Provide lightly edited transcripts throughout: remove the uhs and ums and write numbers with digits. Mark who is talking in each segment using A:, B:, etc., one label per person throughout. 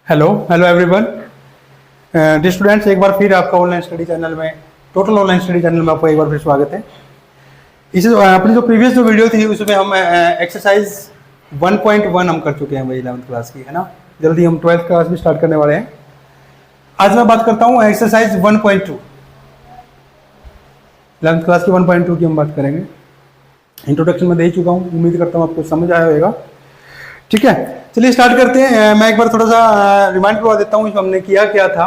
A: Hello hello everyone dear students, एक बार फिर आपका ऑनलाइन स्टडी चैनल में टोटल ऑनलाइन स्टडी चैनल में आपका एक बार फिर स्वागत है। इस अपनी जो प्रीवियस जो वीडियो थी उसमें हम एक्सरसाइज 1.1 हम कर चुके हैं भाई 11th क्लास की, है ना। जल्दी हम 12th क्लास भी स्टार्ट करने वाले हैं। आज मैं बात करता हूँ एक्सरसाइज 1.2, 11th क्लास की 1.2 की हम बात करेंगे। इंट्रोडक्शन में दे चुका हूँ, उम्मीद करता हूँ आपको समझ आया होगा। ठीक है, चलिए स्टार्ट करते हैं। मैं एक बार थोड़ा सा रिमाइंड करवा देता हूँ इसमें हमने किया क्या था,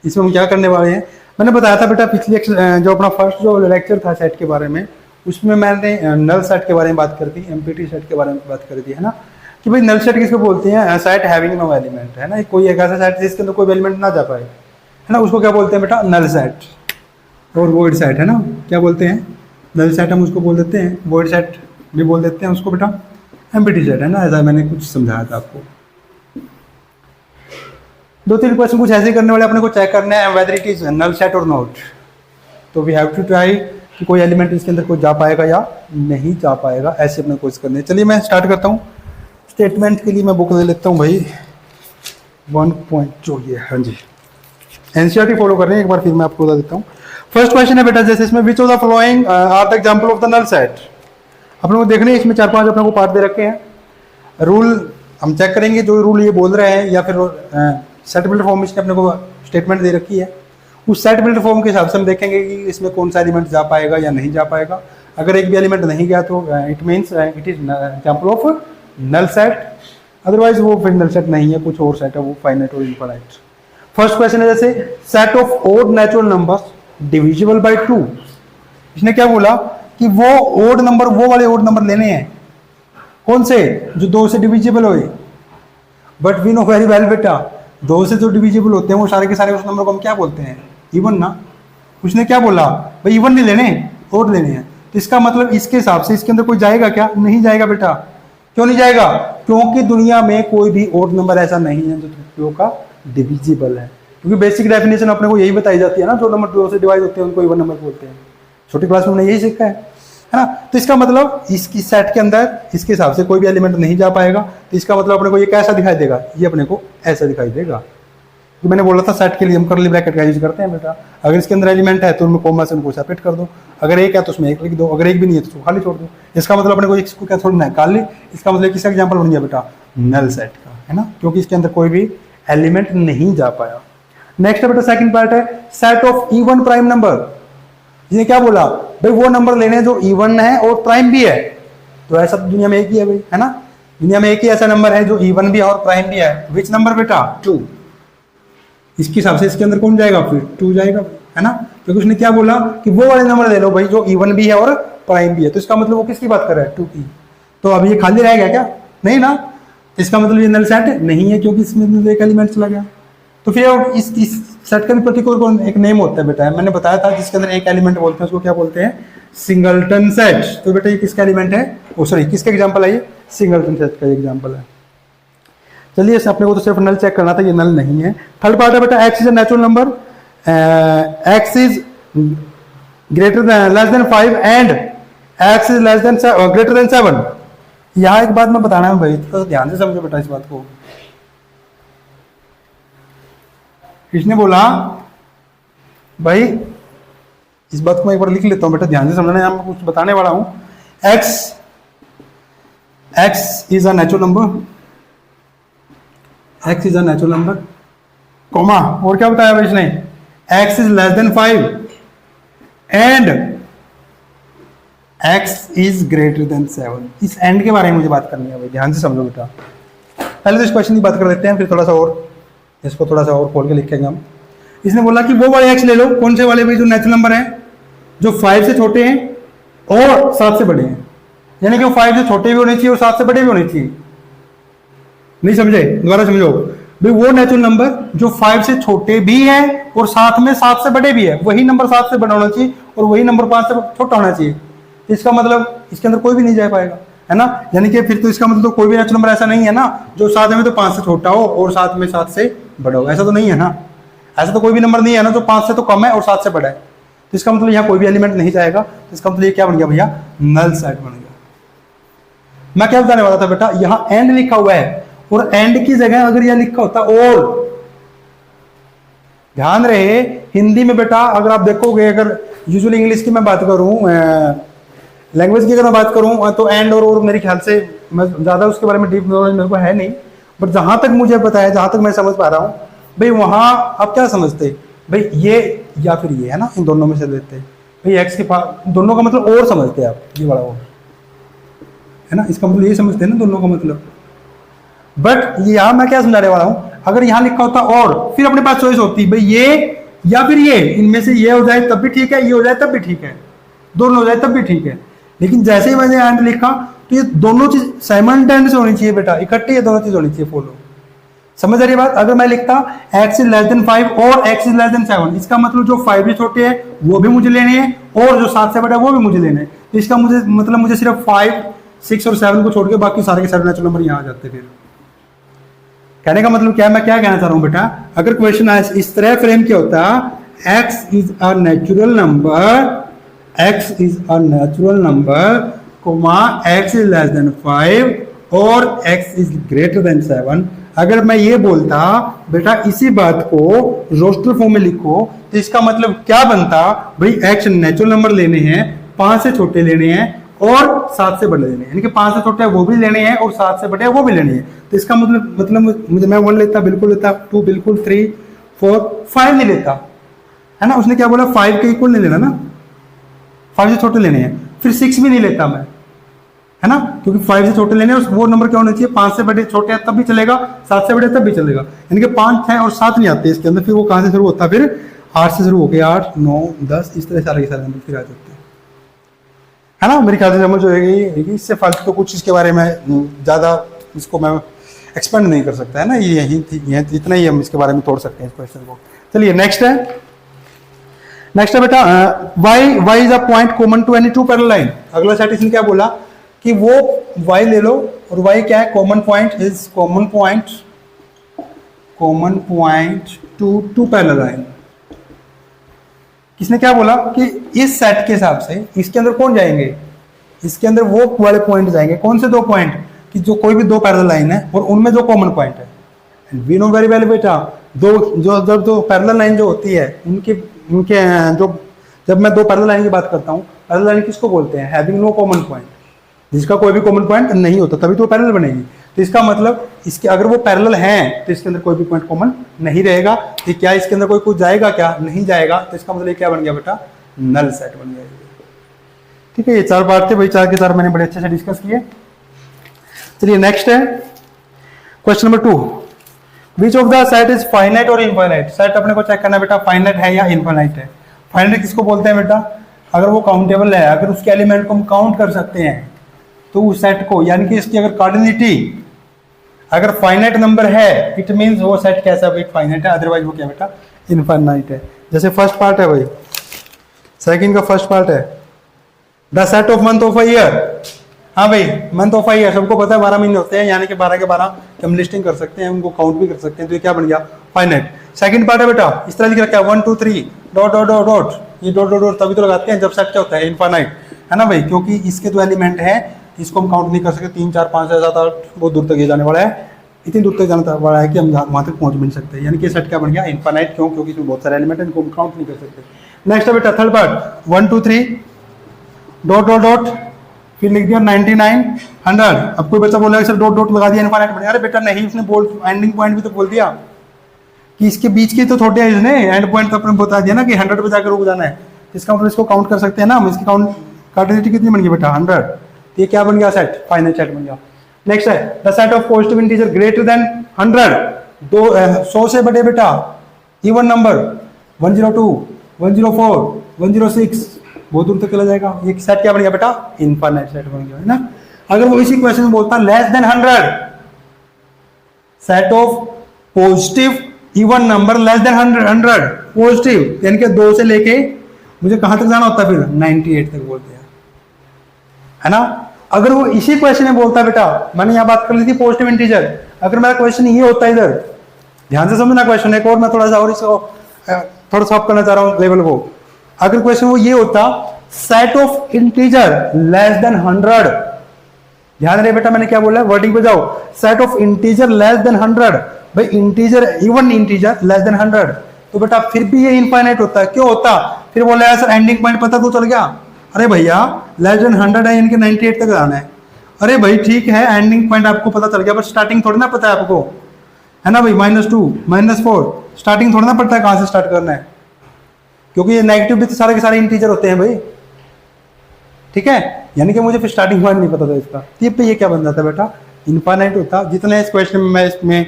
A: इसमें हम क्या करने वाले हैं। मैंने बताया था बेटा पिछले जो अपना फर्स्ट जो लेक्चर था सेट के बारे में, उसमें मैंने नल सेट के बारे में बात करी थी, एम्प्टी सेट के बारे में बात करी थी, है ना। कि भाई नल सेट किसको बोलते हैं? सेट हैविंग नो एलिमेंट, है ना। कोई एक ऐसा सेट जिसके अंदर कोई एलिमेंट ना जा पाए, है ना, उसको क्या बोलते हैं बेटा? नल सेट और वॉइड सेट, है ना। क्या बोलते हैं? नल सेट हम उसको बोल देते हैं, वॉइड सेट भी बोल देते हैं उसको बेटा, एम्प्टी सेट, है ना। ऐसा मैंने कुछ समझाया था आपको। 2-3 क्वेश्चन कुछ ऐसे करने वाले, अपने को चेक करना है whether it is null set और नॉट। तो वी हैव टू ट्राई कि कोई एलिमेंट इसके अंदर कोई जा पाएगा या नहीं जा पाएगा, ऐसे अपने कोशिश करने। चलिए मैं स्टार्ट करता हूँ। स्टेटमेंट के लिए मैं बुक ले लेता हूँ भाई 1.2 ये, हाँ जी। एनसीईआरटी फॉलो कर रहे हैं, एक बार फिर मैं आपको बता देता हूँ। फर्स्ट क्वेश्चन है बेटा जैसे इसमें which of the following are the example of the null set. अपने को देखने इसमें 4-5 अपने को पार्ट दे रखे हैं। रूल हम चेक करेंगे, जो रूल ये बोल रहे हैं या फिर सेट बिल्डर फॉर्म इसने अपने को स्टेटमेंट दे रखी है, उस सेट बिल्डर फॉर्म के हिसाब से हम देखेंगे कि इसमें कौन सा एलिमेंट जा पाएगा या नहीं जा पाएगा। अगर एक भी एलिमेंट नहीं गया तो it means it is example of null set, otherwise वो फिर नल सेट नहीं है, कुछ और सेट है, वो फाइनाइट और इनफाइनाइट। फर्स्ट क्वेश्चन है जैसे set of odd natural numbers divisible by 2। इसने क्या बोला कि वो ओड नंबर, वो वाले ओड नंबर लेने हैं, कौन से? जो 2 से डिविजिबल होए। But we know very well बेटा 2 से जो डिविजिबल होते हैं वो सारे के सारे उस नंबर को हम क्या बोलते हैं? इवन ना। उसने क्या बोला भाई इवन नहीं लेने, ओड लेने हैं। तो इसका मतलब इसके हिसाब से इसके अंदर कोई जाएगा क्या? नहीं जाएगा बेटा। क्यों नहीं जाएगा? क्योंकि दुनिया में कोई भी ओड नंबर ऐसा नहीं है जो 2 का डिविजिबल है। क्योंकि बेसिक डेफिनेशन अपने को यही बताई जाती है ना, जो नंबर 2 से डिवाइड होते हैं उनको इवन नंबर बोलते हैं। छोटी क्लास में हमने यही सीखा है ना। तो इसका मतलब इसकी सेट के अंदर इसके हिसाब से कोई भी एलिमेंट नहीं जा पाएगा। तो इसका मतलब अपने को ये कैसा दिखाई देगा? ये अपने को ऐसा दिखाई देगा। तो मैंने बोला था सेट के लिए हम कर्ली ब्रैकेट का यूज करते हैं बेटा। अगर इसके अंदर एलिमेंट है तो उनमें कॉमा से उनको सेपरेट कर दो, अगर एक है तो उसमें एक लिख दो, अगर एक भी नहीं है तो उसको खाली छोड़ दो। इसका मतलब अपने को इसको क्या छोड़ना है? खाली। इसका मतलब किसका एग्जाम्पल बन गया बेटा? नल सेट का, है ना, क्योंकि इसके अंदर कोई भी एलिमेंट नहीं जा पाया। नेक्स्ट बेटा सेकंड पार्ट है set of even prime number. ये क्या बोला भाई? वो नंबर लेने जो इवन है और प्राइम भी है। तो ऐसा तो दुनिया में एक ही है भाई, है ना। दुनिया में एक ही ऐसा नंबर है जो इवन भी है और प्राइम भी है। विच नंबर बेटा? 2। इसके हिसाब से इसके अंदर कौन जाएगा? फिर 2 जाएगा, है ना। क्योंकि उसने क्या बोला कि वो वाले नंबर ले लो भाई जो इवन भी है और प्राइम भी है। तो इसका मतलब वो किसकी बात कर रहा है? 2 की। तो अब ये खाली रह गया क्या? नहीं ना। इसका मतलब ये नल सेट नहीं है क्योंकि इसमें एक एलिमेंट चला गया। तो फिर इस सेट का भी पर्टिकुलर एक नेम होता है बेटा, मैंने बताया था, जिसके अंदर एक एलिमेंट बोलते हैं उसको क्या बोलते हैं? Singleton set. तो बेटा ये किसका एलिमेंट है? ओ सॉरी, किसका एग्जांपल है ये? सिंगलटन सेट का एग्जांपल है। चलिए अपने को तो सिर्फ नल चेक करना था, ये नल नहीं है। थर्ड पार्ट है बेटा x is a natural number, x is greater than less than 5 and x is less then greater than 7। यहाँ एक बात मैं बताना है भाई, तो ध्यान से समझो बेटा इस बात को। इसने बोला भाई, इस बात को मैं एक बार लिख लेता हूं बेटा, ध्यान से समझना, यहां मैं कुछ बताने वाला हूं। X is a natural number, x is a natural number, comma, और क्या बताया भाई इसने? X is less than 5 and x is greater than 7। इस एंड के बारे में मुझे बात करनी है भाई, ध्यान से समझो बेटा। पहले तो इस क्वेश्चन की बात कर लेते हैं, फिर थोड़ा सा और इसको थोड़ा सा और खोल के लिखेंगे हम। इसने बोला कि वो वाले एक्स ले लो, कौन से वाले भाई? जो नेचुरल नंबर है जो 5 से छोटे हैं और 7 से बड़े हैं। यानी कि वो 5 से छोटे भी होने चाहिए और 7 से बड़े भी होने चाहिए। नहीं समझे? दोबारा समझो भाई, वो नेचुरल नंबर जो 5 से छोटे भी हैं और साथ में 7 से बड़े भी है, वही नंबर 7 से बड़ा होना चाहिए और वही नंबर 5 से छोटा होना चाहिए। इसका मतलब इसके अंदर कोई भी नहीं जा पाएगा, है ना। यानी कि फिर तो इसका मतलब तो कोई भी नेचुरल नंबर ऐसा नहीं है ना जो साथ में तो 5 से छोटा हो और साथ में 7 से बड़ा हो। ऐसा तो नहीं है ना, ऐसा तो कोई भी नंबर नहीं है ना जो 5 से तो कम है और 7 से बड़ा है। तो इसका मतलब यहाँ कोई भी एलिमेंट नहीं जाएगा। इसका मतलब ये क्या बन गया भैया? नल सेट बन गया। मैं क्या बताने वाला था बेटा, यहाँ एंड लिखा हुआ है और एंड की जगह अगर यह लिखा होता और, ध्यान रहे हिंदी में बेटा अगर आप देखोगे, अगर यूजुअली इंग्लिश की मैं बात करूं, लैंग्वेज की अगर मैं बात करूं तो एंड और मेरे ख्याल से मैं ज्यादा उसके बारे में डीप नॉलेज मेरे को है नहीं, बट जहां तक मुझे पता है, जहां तक मैं समझ पा रहा हूं भाई, वहां आप क्या समझते भाई, ये या फिर ये है ना, इन दोनों में से लेते भाई एक्स के पास, दोनों का मतलब और समझते हैं आप, ये बड़ा और है ना, इसका मतलब ये समझते हैं ना दोनों का मतलब। बट यहां मैं क्या समझाने वाला हूं, अगर यहां लिखा होता और, फिर अपने पास चॉइस होती भाई ये या फिर ये, इनमें से ये हो जाए तब भी ठीक है, ये हो जाए तब भी ठीक है, दोनों हो जाए तब भी ठीक है। लेकिन जैसे ही मैंने एंड लिखा तो ये दोनों चीज साइमल्टेनियस होनी चाहिए बेटा, इकट्ठी ये दोनों चीज होनी चाहिए फॉलो। समझ आ रही बात? अगर मैं लिखता x इज लेस देन 5 और x इज लेस देन 7, इसका मतलब जो 5 भी छोटे हैं वो भी मुझे लेने हैं और जो 7 से बड़ा है वो भी मुझे लेने हैं। तो इसका मुझे सिर्फ 5, 6 और 7 को छोड़ के बाकी सारे के सारे नेचुरल नंबर यहाँ आ जाते। फिर कहने का मतलब क्या है, मैं क्या कहना चाह रहा हूं बेटा, अगर क्वेश्चन इस तरह फ्रेम किया होता x is a natural number, x is a natural number comma x is less than 5 और x इज ग्रेटर देन 7, अगर मैं ये बोलता बेटा इसी बात को रोस्टर फॉर्म में लिखो, तो इसका मतलब क्या बनता भाई, x नेचुरल नंबर लेने हैं, 5 से छोटे लेने हैं और 7 से बड़े लेने हैं, यानी कि 5 से छोटे वो भी लेने हैं और 7 से बड़े वो भी लेने हैं। तो इसका मतलब मुझे, मैं 1 लेता, बिल्कुल लेता, 2 बिल्कुल, 3, 4, 5 नहीं लेता, है ना। उसने क्या बोला, 5 के इक्वल नहीं लेना ना, 5 से छोटे लेने हैं। फिर 6 भी नहीं लेता मैं, है ना, क्योंकि 5 से छोटे लेने हैं, वो नंबर क्या होना चाहिए, 5 से बड़े छोटे हैं तब भी चलेगा, 7 से बड़े तब भी चलेगा, यानी कि 5, 6 और 7 नहीं आते इसके अंदर। फिर वो कहां से शुरू होता, फिर 8 से शुरू हो गया, 8, 9, 10, इस तरह सारे के सारे नंबर फिर आ जाते हैं, है ना। मेरे ख्याल से समझ होगी। इससे फालतू तो कुछ इसके बारे में ज्यादा इसको मैं एक्सपेंड नहीं कर सकता, है ना, ये इतना ही हम इसके बारे में तोड़ सकते हैं इस क्वेश्चन को। चलिए नेक्स्ट है बेटा, y is a point common to any two parallel line. अगला सेट इसने क्या बोला कि वो y ले लो और y क्या है, common point two parallel line. किसने क्या बोला कि इस सेट के हिसाब से इसके अंदर कौन जाएंगे, इसके अंदर वो वाले पॉइंट जाएंगे, कौन से 2 पॉइंट, कि जो कोई भी 2 पैरेलल लाइन है और उनमें जो कॉमन पॉइंट है। वी नो वेरी वेल बेटा, दो पैरेलल लाइन जो होती है उनके जो, जब मैं 2 पैरेलल लाइन की बात करता हूँ, पैरेलल लाइन किसको बोलते हैं, हैविंग नो कॉमन पॉइंट, जिसका कोई भी कॉमन पॉइंट नहीं होता तभी तो पैरेलल बनेगी। तो इसका मतलब इसके अगर वो पैरेलल हैं तो इसके अंदर कोई भी पॉइंट कॉमन नहीं रहेगा। तो क्या इसके अंदर कोई कुछ जाएगा, क्या नहीं जाएगा, तो इसका मतलब क्या बन गया बेटा, नल सेट बन गया। ठीक है, ये 4 पार्ट थे भाई, 4 के 4 मैंने बड़े अच्छे से डिस्कस किए। चलिए नेक्स्ट है question number 2, which of the set is finite और इनफाइनाइट। सेट अपने को चेक करना बेटा, फाइनाइट है या इनफाइनाइट है। फाइनाइट किसको बोलते हैं बेटा, अगर वो काउंटेबल है, अगर उसके एलिमेंट को हम काउंट कर सकते हैं तो उस सेट को, यानी कि इसकी अगर कार्डिनलिटी अगर फाइनाइट नंबर है, इट मींस वो सेट कैसा है, फाइनाइट है, अदरवाइज वो क्या बेटा, इनफाइनाइट है। जैसे फर्स्ट पार्ट है भाई, सेकंड का फर्स्ट पार्ट है the set of month of a year. हाँ भाई, मंथ ऑफ अ ईयर सबको पता है 12 महीने होते हैं, यानी कि 12 के 12 हम लिस्टिंग कर सकते हैं, उनको काउंट भी कर सकते हैं, तो ये क्या बन गया, फाइनाइट। सेकंड पार्ट है बेटा, इस तरह लिख रखा है 1 2 3 डॉट डॉट डॉट डॉट, ये डॉट डॉट डॉट तभी तो लगाते हैं जब सेट क्या होता है, इनफाइनाइट, है ना भाई, क्योंकि इसके जो एलिमेंट है इसको हम काउंट नहीं कर सकते, 3 4 5 6 7 8 बहुत दूर तक ये जाने वाला है, इतनी दूर तक जाने वाला है कि हम वहां तक पहुंच भी नहीं सकते, यानी कि सेट क्या बन गया, इनफाइनाइट। क्यों, क्योंकि इसमें बहुत सारे एलिमेंट हैं, इनको हम काउंट नहीं कर सकते। नेक्स्ट है बेटा third part, 1 2 3 dot dot dot, फिर लिख दिया 99 100। अब कोई बच्चा बोला सर डॉट डॉट लगा दिया इनफाइनाइट बन, अरे बेटा नहीं, उसने बोल एंडिंग पॉइंट भी तो बोल दिया कि इसके बीच की तो छोटे हैं, इसने एंड पॉइंट तो अपने बता दिया ना कि 100 पे जाकर रुक जाना है, इसका मतलब इसको काउंट कर सकते हैं ना हम। इसकी काउंट कार्डिनलिटी कितनी बन गई बेटा, 100, तो ये क्या बन गया, सेट, फाइनाइट सेट बन गया। नेक्स्ट है the set of positive integer greater than 100, 100 से बड़े बेटा इवन नंबर 102 104 106 बहुत दूर तक चला जाएगा, ये सेट क्या बन गया बेटा, इनफाइनाइट सेट बन गया, है ना। अगर वो इसी क्वेश्चन में बोलता less than 100, set of positive even number less than 100 positive, यानी कि 2 से लेके मुझे कहां तक जाना होता है, फिर 98 तक बोलते हैं, है ना। अगर वो इसी क्वेश्चन में बोलता बेटा, मैंने यहां बात कर ली थी पॉजिटिव इंटीजर, अगर मेरा क्वेश्चन ये होता है, इधर ध्यान से समझना क्वेश्चन, एक और मैं थोड़ा सा और इसको थोड़ा सा करना चाह रहा हूं लेवल को। अगर क्वेश्चन वो ये होता set of integer less than 100, ध्यान रहे बेटा, मैंने क्या बोला है, वर्डिंग पे जाओ। Set of integer less than 100, भाई integer, even integer less than 100, तो बेटा फिर भी ये इनफाइनाइट होता है। क्यों होता? फिर बोला है सर एंडिंग पॉइंट पता तो चल गया। अरे भैया लेस देन 100 है, इनके 98 तक आना है। अरे भाई ठीक है, एंडिंग पॉइंट आपको पता चल गया, बट स्टार्टिंग थोड़ी ना पता है आपको, है ना भाई। -2 -4 स्टार्टिंग थोड़ा ना पड़ता है कहां से स्टार्ट करना है, क्योंकि ये नेगेटिव भी तो सारे के सारे इंटीजर होते हैं भाई, ठीक है। यानी कि मुझे फिर स्टार्टिंग पॉइंट नहीं पता था इसका, तो ये क्या बन जाता बेटा, इनफाइनाइट होता। जितने इस क्वेश्चन में मैं इसमें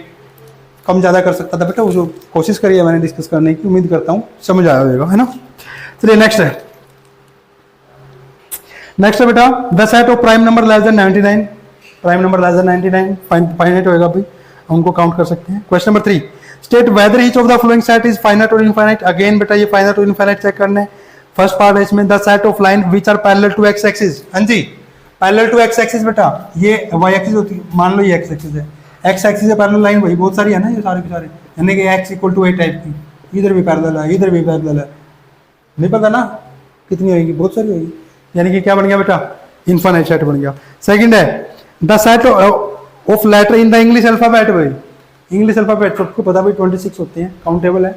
A: कम ज्यादा कर सकता था बेटा, उसको कोशिश करिए मैंने डिस्कस करने की, उम्मीद करता हूँ समझ आया होगा, है ना। चलिए नेक्स्ट है, नेक्स्ट है बेटा the set of prime number less than 99, prime number less than 99 finite होएगा भाई, हम उनको काउंट कर सकते हैं। Question number 3, state whether each of the following set is finite और इनफाइनाइट। अगेन बेटा ये फाइनाइट और इनफाइनाइट चेक करना है। फर्स्ट पार्ट है इसमें, the set of line which are parallel to x axis. हाँ जी, पैरेलल टू एक्स एक्सिस बेटा, ये वाई एक्सिस होती है, मान लो ये एक्स एक्सिस है, एक्स एक्सिस से पैरेलल लाइन वही बहुत सारी है ना, ये सारे के सारे, यानी कि x equal to a type की, इधर भी पैरेलल है, इधर भी पैरेलल है, नहीं पता ना कितनी होगी, बहुत सारी होगी, यानी कि क्या बन गया बेटा, इनफाइनाइट सेट बन गया। सेकंड है the set of letter in the English alphabet. भाई इंग्लिश अल्फाबेट सबको पता भाई 26 होते हैं, काउंटेबल है,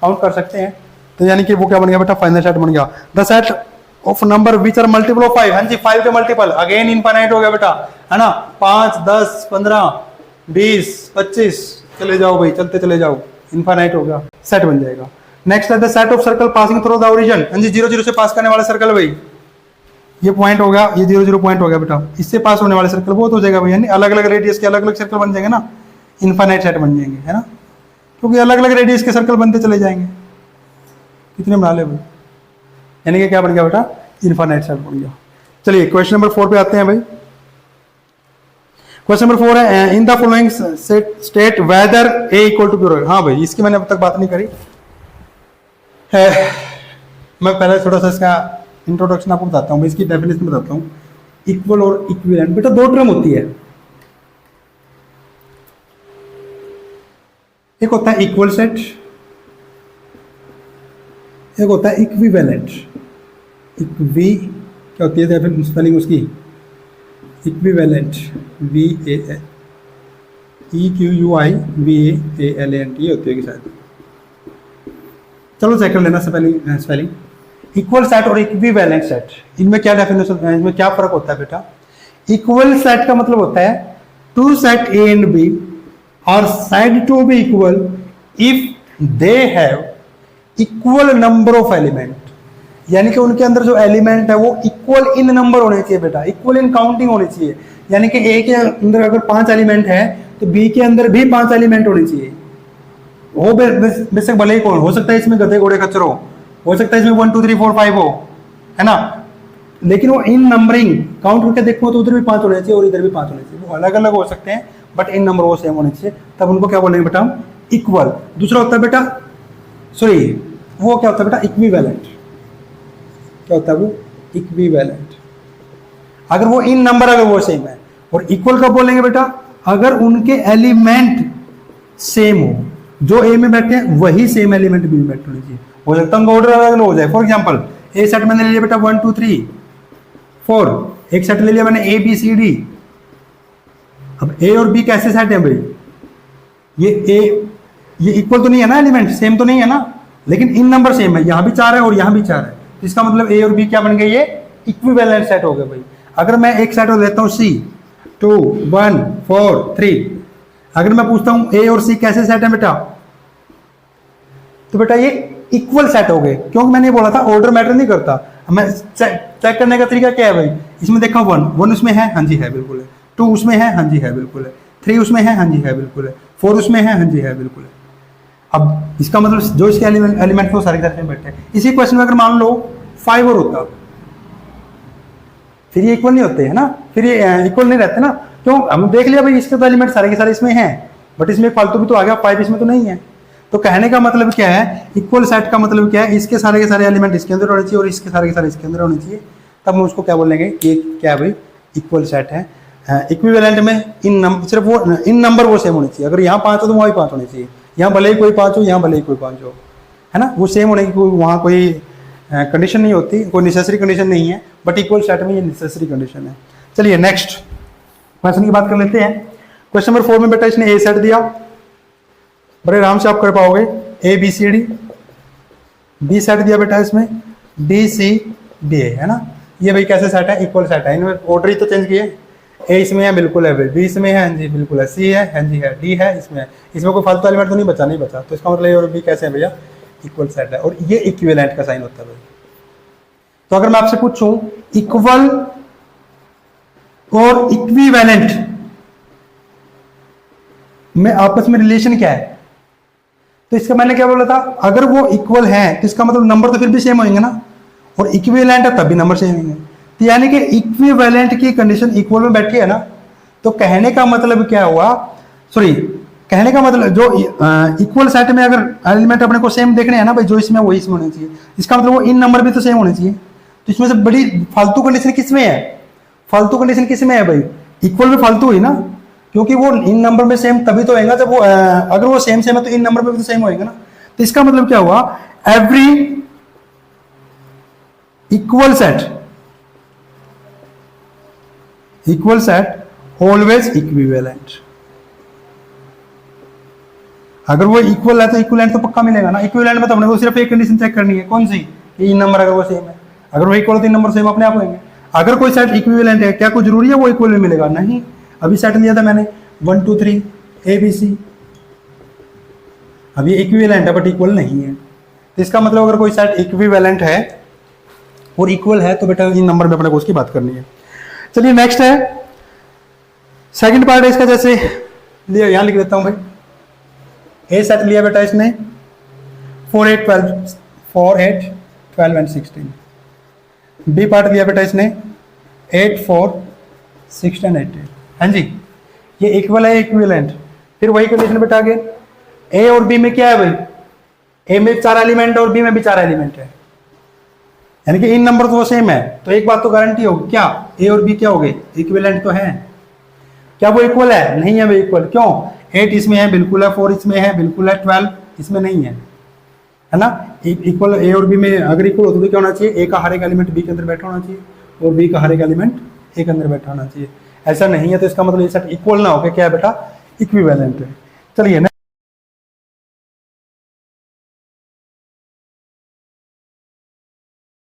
A: काउंट कर सकते हैं, तो यानी कि वो क्या बन गया बेटा, फाइनल सेट बन गया। The set of number which are multiple of 5, हाँ जी 5 के मल्टीपल, अगेन इनफाइनाइट हो गया बेटा, है ना। 5 10 15 20 25 चले जाओ भाई, चलते चले जाओ, इनफाइनाइट हो गया, सेट बन जाएगा। नेक्स्ट है the set of circle passing through the origin. हाँ जी 0 0 से पास करने वाला सर्कल भाई, ये पॉइंट हो गया, ये 0 0 पॉइंट हो गया बेटा, इससे पास होने वाले सर्कल बहुत हो जाएगा भाई, यानी अलग अलग रेडियस के अलग अलग सर्कल बन जाएंगे ना, इनफाइनाइट सेट बन जाएंगे, है ना, क्योंकि अलग अलग रेडियस के सर्कल बनते चले जाएंगे। कितने बना ले भाई, यानी कि क्या बन गया बेटा, इनफाइनाइट सेट बन गया। चलिए क्वेश्चन नंबर 4 पे आते हैं भाई। क्वेश्चन नंबर 4 है in the following state whether a equal to pure. हाँ भाई इसकी मैंने अब तक बात नहीं करी है, मैं पहले थोड़ा सा इसका इंट्रोडक्शन आपको बताता हूँ, इसकी डेफिनेशन बताता हूँ। इक्वल और इक्विवेलेंट बेटा दो टर्म होती है, एक होता है इक्वल सेट, एक होता है इक्विवेलेंट। इक्वी क्या होती है फिर स्पेलिंग उसकी, इक्विवेलेंट VAEQUIVALENT होती है शायद, चलो चेक कर लेना स्पेलिंग। इक्वल सेट और इक्विवेलेंट सेट, इनमें क्या डेफिनेशन है, इनमें क्या फर्क होता है बेटा। इक्वल सेट का मतलब होता है two set A and B are said to be equal if they have equal number of element, यानी कि उनके अंदर जो एलिमेंट है वो इक्वल इन नंबर होने चाहिए बेटा, इक्वल इन काउंटिंग होनी चाहिए। यानी कि ए के अंदर अगर 5 एलिमेंट है तो बी के अंदर भी 5 एलिमेंट होने चाहिए। वो बेशक भले ही कौन हो सकता है, इसमें गधे घोड़े खच्चर हो सकता है इसमें 1 2 3 4 5 हो, है ना, लेकिन वो इन नंबरिंग काउंट करके देखो तो उधर भी 5 होने चाहिए और इधर भी 5 होने चाहिए। वो अलग अलग हो सकते हैं बट इन नंबर वो सेम होने चाहिए, तब उनको क्या बोलेंगे बेटा, इक्वल। दूसरा होता है बेटा, सॉरी वो क्या होता है बेटा, इक्विवेलेंट। क्या होता है वो, इक्विवेलेंट। अगर वो इन नंबर अगर वो सेम है, और इक्वल कब बोलेंगे बेटा, अगर उनके एलिमेंट सेम हो, जो ए में बैठे हैं वही सेम एलिमेंट बी में बैठे होने चाहिए। हो सकता है उनका ऑर्डर अलग अलग हो जाए। फॉर एग्जांपल ए सेट मैंने ले लिया बेटा 1 2 3 4, एक सेट ले लिया मैंने ए बी सी डी। अब ए और बी कैसे सेट है भाई, ये इक्वल तो नहीं है ना, एलिमेंट सेम तो नहीं है ना, लेकिन इन नंबर सेम है, यहां भी 4 है और यहां भी 4 है, तो इसका मतलब ए और बी क्या बन गए, ये इक्विवेलेंट सेट हो गए भाई। अगर मैं एक सेट लेता हूं सी 2 1 4 3, अगर मैं पूछता हूं ए और सी कैसे सेट है बेटा, तो बेटा ये इक्वल सेट हो गए, क्योंकि मैंने बोला था ऑर्डर मैटर नहीं करता। मैं चेक करने का तरीका क्या है भाई, इसमें देखा 1 उसमें है, हाँ जी है बिल्कुल है, 2 उसमें है, हाँ जी है बिल्कुल है, 3 उसमें है, हाँ जी है बिल्कुल है, 4 उसमें है, हाँ जी है बिल्कुल है। अब इसका मतलब जो इसके एलिमेंट वो सारे सारे बैठे हैं। इसी क्वेश्चन में अगर मान लो 5 और होता, फिर ये इक्वल नहीं होते है ना, फिर ये इक्वल नहीं रहते ना, क्यों, हम देख लिया भाई इसके तो एलिमेंट सारे के सारे इसमें हैं, बट इसमें फालतू भी तो आ गया, 5 इसमें तो नहीं है। तो कहने का मतलब क्या है, इक्वल सेट का मतलब क्या है, इसके सारे के सारे एलिमेंट इसके अंदर होने चाहिए और इसके सारे के सारे इसके अंदर होने चाहिए, तब हम उसको क्या बोलेंगे, ये क्या है भाई, इक्वल सेट है। इक्विवेलेंट में इन नंबर, सिर्फ वो इन नंबर वो सेम होने चाहिए। अगर यहाँ 5 हो तो वहाँ भी 5 होने चाहिए, यहाँ भले ही कोई 5 हो, यहाँ भले ही कोई 5 हो, है ना, वो सेम होने की कोई वहाँ कोई कंडीशन नहीं होती, कोई नेसेसरी कंडीशन नहीं है, बट इक्वल सेट में ये नेसेसरी कंडीशन है। चलिए नेक्स्ट क्वेश्चन की बात कर लेते हैं। क्वेश्चन नंबर 4 में बेटा इसने ए सेट दिया, बड़े आराम से आप कर पाओगे, A B C D. B set दिया बेटा इसमें डी सी डी ए, है ना। ये भाई कैसे सेट है, इक्वल सेट है, इनमें ऑर्डर ही तो चेंज किए। ए इसमें है बिल्कुल है भाई, बी इसमें है, हाँ जी बिल्कुल है, सी है, हाँ जी है, डी है इसमें है। इसमें कोई फालतू एलिमेंट तो नहीं बचा, नहीं बचा, तो इसका मतलब ए और बी कैसे है भैया, इक्वल सेट है, और ये इक्विवेलेंट का साइन होता है भाई। तो अगर मैं आपसे पूछूं इक्वल और इक्विवेलेंट में आपस में रिलेशन क्या है, तो इसका मैंने क्या बोला था, अगर वो इक्वल है तो इसका मतलब नंबर तो फिर भी सेम होंगे ना, और इक्विवेलेंट है तब भी नंबर सेम होंगे। तो यानी कि इक्विवेलेंट की कंडीशन इक्वल में बैठी है ना, तो कहने का मतलब क्या हुआ, सॉरी कहने का मतलब जो इक्वल सेट में अगर एलिमेंट अपने को सेम देखने हैं ना भाई, जो इसमें वही इसमें होने चाहिए, इसका मतलब वो इन नंबर भी तो सेम होने चाहिए। तो इसमें से बड़ी फालतू कंडीशन किसमें है, फालतू कंडीशन किसमें है भाई, इक्वल में फालतू हुई ना, क्योंकि वो इन नंबर में सेम तभी तो होगा जब वो अगर वो सेम सेम है तो इन नंबर में भी तो सेम होएगा ना। तो इसका मतलब क्या हुआ, every equal set always equivalent. अगर वो इक्वल है तो इक्विवेलेंट तो पक्का मिलेगा ना। इक्विवेलेंट में तो अपने को सिर्फ एक कंडीशन चेक करनी है, कौन सी, कि इन नंबर अगर वो सेम है, अगर वो इक्वल तो इन नंबर सेम अपने आप होंगे। अगर कोई सेट इक्विवेलेंट है, क्या कोई जरूरी है वो इक्वल में मिलेगा, नहीं। अभी सेट लिया था मैंने 1 2 3 ए बी सी, अब ये इक्विवेलेंट है बट इक्वल नहीं है। तो इसका मतलब अगर कोई सेट इक्विवेलेंट है और इक्वल है तो बेटा इन नंबर में अपने को उसकी बात करनी है। चलिए नेक्स्ट है, सेकंड पार्ट है इसका, जैसे लिया यहां लिख देता हूं भाई। ए सेट लिया बेटा इसने 4 8 12 एंड 16। बी पार्ट लिया बेटा इसने 8 4 6 एंड 8। हाँ जी, ये इक्वल है इक्विवेलेंट। फिर वही कंडीशन बेटा आगे, ए और बी में क्या है भाई, ए में 4 एलिमेंट और बी में भी 4 एलिमेंट है, यानी कि इन नंबर तो वो सेम है। तो एक बात तो गारंटी होगी, क्या ए और बी क्या हो गए, इक्विवेलेंट तो है। क्या वो इक्वल है, नहीं है भाई इक्वल, क्यों, 8 इसमें है बिल्कुल है, 4 इसमें है बिल्कुल है, 12 इसमें नहीं है, है ना। इक्वल ए और बी में अगर इक्वल हो तो क्या होना चाहिए, ए का हर एक एलिमेंट बी के अंदर बैठा होना चाहिए और बी का हर एक एलिमेंट ए के अंदर बैठा होना चाहिए। ऐसा नहीं है तो इसका मतलब ये सेट इक्वल ना होकर क्या है बेटा, इक्विवेलेंट है। चलिए ना।